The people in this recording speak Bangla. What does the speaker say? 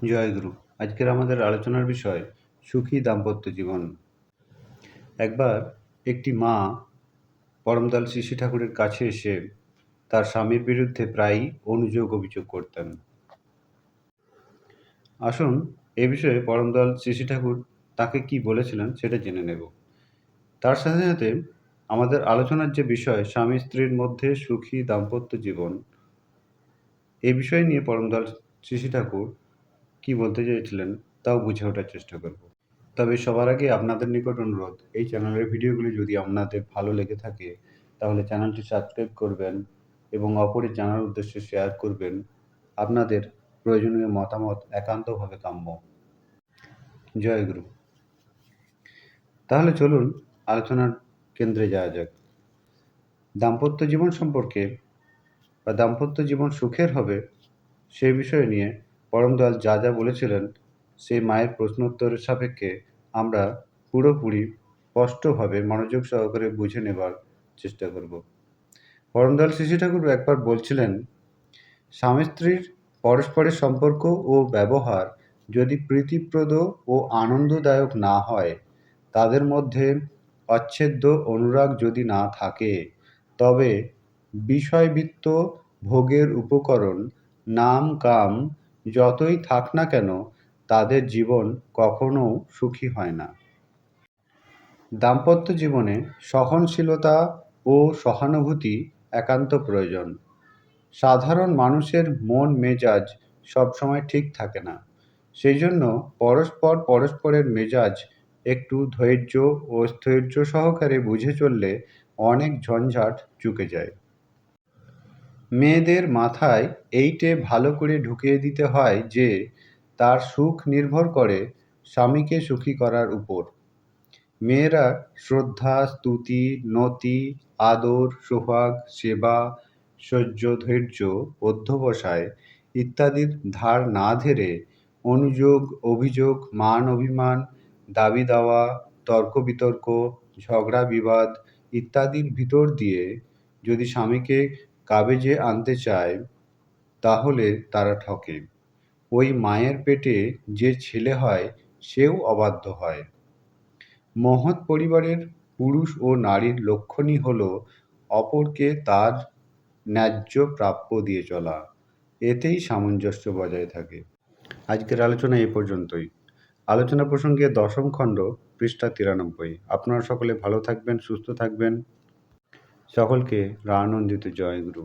জয়গুরু। আজকের আমাদের আলোচনার বিষয় সুখী দাম্পত্য জীবন। একবার একটি মা পরমদয়াল শ্রী শ্রী ঠাকুরের কাছে এসে তার স্বামীর বিরুদ্ধে প্রায়ই অভিযোগ করতেন। আসুন এ বিষয়ে পরমদয়াল শ্রী শ্রী ঠাকুর তাকে কি বলেছিলেন সেটা জেনে নেব। তার সাথে সাথে আমাদের আলোচনার যে বিষয় স্বামী স্ত্রীর মধ্যে সুখী দাম্পত্য জীবন, এই বিষয় নিয়ে পরমদয়াল শ্রী শ্রী ঠাকুর কি বলতে চেয়েছিলেন তাও বুঝে ওঠার চেষ্টা করব। তবে সবার আগে আপনাদের নিকট অনুরোধ, এই চ্যানেলের ভিডিওগুলি যদি আপনাদের ভালো লেগে থাকে তাহলে চ্যানেলটি সাবস্ক্রাইব করবেন এবং অপরের জানার উদ্দেশ্যে শেয়ার করবেন। আপনাদের প্রয়োজনীয় মতামত একান্তভাবে কাম্য। জয়গুরু। তাহলে চলুন আলোচনার কেন্দ্রে যাওয়া যাক। দাম্পত্য জীবন সম্পর্কে বা দাম্পত্য জীবন সুখের হবে সেই বিষয় নিয়ে পরমদয়াল যা যা বলেছিলেন সেই মায়ের প্রশ্নোত্তরের সাপেক্ষে আমরা পুরোপুরি স্পষ্টভাবে মনোযোগ সহকারে বুঝে নেবার চেষ্টা করব। পরমদয়াল শ্রী শ্রী ঠাকুর একবার বলছিলেন, স্বামী স্ত্রীর পরস্পরের সম্পর্ক ও ব্যবহার যদি প্রীতিপ্রদ ও আনন্দদায়ক না হয়, তাদের মধ্যে অচ্ছেদ্য অনুরাগ যদি না থাকে, তবে বিষয়বৃত্ত ভোগের উপকরণ নাম কাম যতই থাক না কেন তাদের জীবন কখনো সুখী হয় না। দাম্পত্য জীবনে সহনশীলতা ও সহানুভূতি একান্ত প্রয়োজন। সাধারণ মানুষের মন মেজাজ সবসময় ঠিক থাকে না, সেই জন্য পরস্পরের মেজাজ একটু ধৈর্য ও স্থৈর্য সহকারে বুঝে চললে অনেক ঝঞ্ঝাট চুকে যায়। মেয়েদের মাথায় এইটে ভালো করে ঢুকিয়ে দিতে হয় যে তার সুখ নির্ভর করে স্বামীকে সুখী করার উপর। মেয়েরা শ্রদ্ধা, স্তুতি, নতি, আদর, সোহাগ, সেবা, সহ্য, ধৈর্য, অধ্যবসায় ইত্যাদির ধার না ধরে অনুযোগ, অভিযোগ, মান অভিমান, দাবি দাওয়া, তর্ক বিতর্ক, ঝগড়া বিবাদ ইত্যাদির ভিতর দিয়ে যদি স্বামীকে কাবেজে আনতে চায় তাহলে তারা ঠকে। ওই মায়ের পেটে যে ছেলে হয় সেও অবাধ্য হয়। মহৎ পরিবারের পুরুষ ও নারীর লক্ষণই হল অপরকে তার ন্যায্য প্রাপ্য দিয়ে চলা। এতেই সামঞ্জস্য বজায় থাকে। আজকের আলোচনা এ পর্যন্তই। আলোচনা প্রসঙ্গে ১০ম খণ্ড, পৃষ্ঠা ৯৩। আপনারা সকলে ভালো থাকবেন, সুস্থ থাকবেন। সকলকে রানন্দিত জয়গুরু।